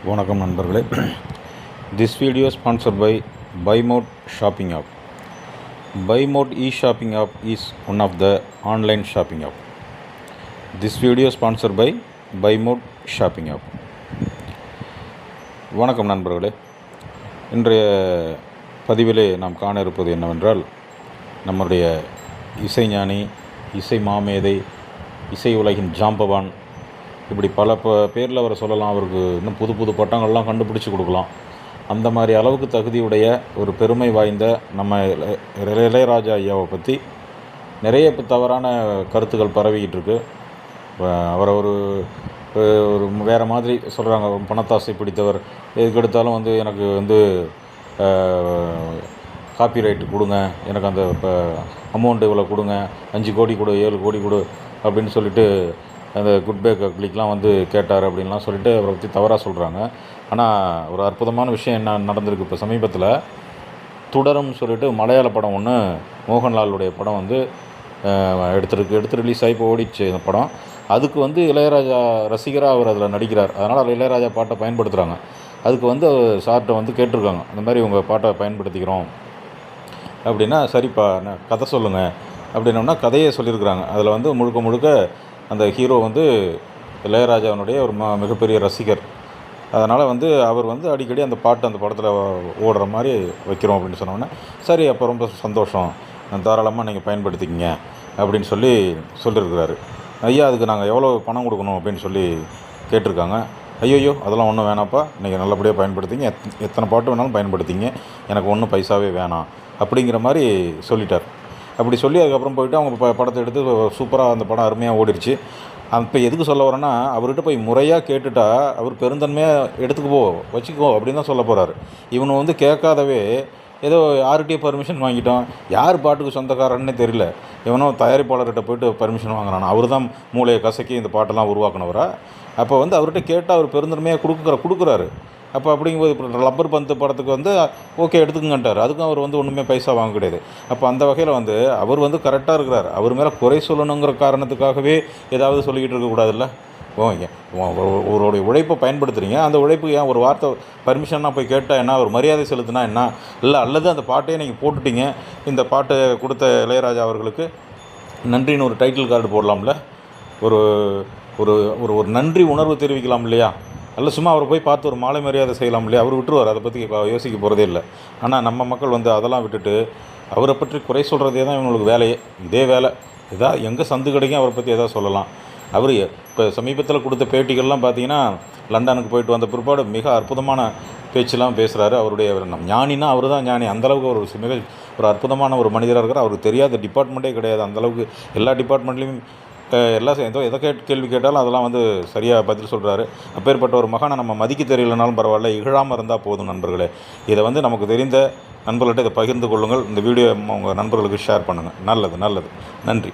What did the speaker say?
வணக்கம் நண்பர்களே. This video sponsored by Bymot shopping app. Bymot e-shopping app is one of the online shopping app. This video sponsored by Bymot shopping app. வணக்கம் நண்பர்களே. இன்றைய பதிவிலே நாம் காண இருப்பது என்னவென்றால், நம்முடைய இசைஞானி, இசை மாமேதை, இசை உலகின் ஜாம்பவான், இப்படி பல பேரில் அவரை சொல்லலாம். அவருக்கு இன்னும் புது புது பட்டங்கள்லாம் கண்டுபிடிச்சி கொடுக்கலாம். அந்த மாதிரி அளவுக்கு தகுதியுடைய ஒரு பெருமை வாய்ந்த நம்ம இளையராஜா ஐயாவை பற்றி நிறைய தவறான கருத்துக்கள் பரவிக்கிட்டு இருக்கு. அவரை ஒரு வேறு மாதிரி சொல்கிறாங்க. பணத்தாசை பிடித்தவர், எதுக்கு எடுத்தாலும் எனக்கு காப்பிரைட்டு கொடுங்க, எனக்கு அந்த அமௌண்ட் இவ்வளோ கொடுங்க, 5 கோடி கொடு, 7 கோடி கொடு அப்படின்னு சொல்லிட்டு அந்த குட் பே பப்ளிக்லாம் கேட்டார் அப்படின்லாம் சொல்லிட்டு அவரை பற்றி தவறாக சொல்கிறாங்க. ஆனால் ஒரு அற்புதமான விஷயம் என்ன நடந்திருக்கு. இப்போ சமீபத்தில் துடரும்னு சொல்லிட்டு மலையாள படம் ஒன்று, மோகன்லாலுடைய படம் எடுத்து ரிலீஸ் ஆகி இப்போ ஓடிச்சு இந்த படம். அதுக்கு இளையராஜா ரசிகராக அவர் அதில் நடிக்கிறார். அதனால் இளையராஜா பாட்டை பயன்படுத்துகிறாங்க. அதுக்கு சார்கிட்ட கேட்டிருக்காங்க, இந்த மாதிரி உங்கள் பாட்டை பயன்படுத்திக்கிறோம் அப்படின்னா, சரிப்பா கதை சொல்லுங்கள் அப்படின்னோம்னா கதையை சொல்லியிருக்கிறாங்க. அதில் முழுக்க முழுக்க அந்த ஹீரோ இளையராஜாவினுடைய ஒரு மிகப்பெரிய ரசிகர். அதனால் அவர் அடிக்கடி அந்த பாட்டு அந்த படத்தில் ஓடுற மாதிரி வைக்கிறோம் அப்படின்னு சொன்னோன்னே, சரி அப்போ ரொம்ப சந்தோஷம், தாராளமாக நீங்கள் பயன்படுத்திக்கிங்க அப்படின்னு சொல்லியிருக்கிறாரு. ஐயா, அதுக்கு நாங்கள் எவ்வளோ பணம் கொடுக்கணும் அப்படின்னு கேட்டிருக்காங்க. ஐயோ அதெல்லாம் ஒன்றும் வேணாப்பா, நீங்கள் நல்லபடியாக பயன்படுத்திங்க, எத்தனை பாட்டு வேணாலும் பயன்படுத்திங்க, எனக்கு ஒன்றும் பைசாவே வேணாம் அப்படிங்கிற மாதிரி சொல்லிட்டார். அப்படி சொல்லி அதுக்கப்புறம் போயிட்டு அவங்க படத்தை எடுத்து சூப்பராக அந்த படம் அருமையாக ஓடிடுச்சு. இப்போ எதுக்கு சொல்ல வரேன்னா, அவர்கிட்ட போய் முறையாக கேட்டுட்டா அவர் பெருந்தன்மையாக வச்சுக்கோ அப்படின்னு தான் சொல்ல போகிறாரு. இவனு கேட்காதவே ஏதோ யார்கிட்டயே பர்மிஷன் வாங்கிட்டோம், யார் பாட்டுக்கு சொந்தக்காரன்னே தெரியல, இவனோ தயாரிப்பாளர்கிட்ட போய்ட்டு பர்மிஷன் வாங்குறான். அவர் தான் மூளையை கசக்கி இந்த பாட்டெல்லாம் உருவாக்குனவரா? அப்போ அவர்கிட்ட கேட்டால் அவர் பெருந்தன்மையாக கொடுக்குறாரு. அப்போ அப்படிங்கும்போது இப்போ ரப்பர் பந்து படத்துக்கு ஓகே எடுத்துக்கங்கன்ட்டார். அதுக்கும் அவர் ஒன்றுமே பைசா வாங்க கிடையாது. அப்போ அந்த வகையில் அவர் கரெக்டாக இருக்கிறார். அவர் மேலே குறை சொல்லணுங்கிற காரணத்துக்காகவே ஏதாவது சொல்லிக்கிட்டு இருக்கக்கூடாதுல்ல. அவருடைய உழைப்பை பயன்படுத்துகிறீங்க, அந்த உழைப்பு ஏன் ஒரு வார்த்தை பர்மிஷனாக போய் கேட்டால் என்ன, ஒரு மரியாதை செலுத்தினா என்ன இல்லை, அல்லது அந்த பாட்டையே நீங்கள் போட்டுட்டீங்க, இந்த பாட்டை கொடுத்த இளையராஜா அவர்களுக்கு நன்றின்னு ஒரு டைட்டில் கார்டு போடலாம்ல, ஒரு ஒரு ஒரு நன்றி உணர்வு தெரிவிக்கலாம் இல்லையா? அல்ல சும்மா அவரை போய் பார்த்து ஒரு மாலை மரியாதை செய்யலாம் இல்லையா? அவர் விட்டுருவார், அதை பற்றி யோசிக்க போகிறதே இல்லை. ஆனால் நம்ம மக்கள் அதெல்லாம் விட்டுட்டு அவரை பற்றி குறை சொல்கிறதே தான் இவங்களுக்கு வேலையே. இதே வேலை, எங்கே சந்து கிடைக்கும் அவரை பற்றி எதாவது சொல்லலாம். அவர் இப்போ சமீபத்தில் கொடுத்த பேட்டிகள்லாம் பார்த்தீங்கன்னா, லண்டனுக்கு போயிட்டு வந்த பிற்பாடு மிக அற்புதமான பேச்செல்லாம் பேசுகிறாரு. அவருடைய ஞானினா அவர் தான் ஞானி. அந்தளவுக்கு ஒரு ஒரு அற்புதமான ஒரு மனிதராக இருக்கிறார். அவருக்கு தெரியாத டிபார்ட்மெண்ட்டே கிடையாது. அந்தளவுக்கு எல்லா டிபார்ட்மெண்ட்லேயும் எதை கேள்வி கேட்டாலும் அதெல்லாம் சரியாக பதில் சொல்கிறாரு. அப்பேற்பட்ட ஒரு மகானை நம்ம மதிக்க தெரியலனாலும் பரவாயில்ல, இகழாமல் இருந்தால் போதும் நண்பர்களே. இதை நமக்கு தெரிந்த நண்பர்கள்ட்ட இதை பகிர்ந்து கொள்ளுங்கள். இந்த வீடியோ உங்கள் நண்பர்களுக்கு ஷேர் பண்ணுங்கள். நல்லது. நன்றி.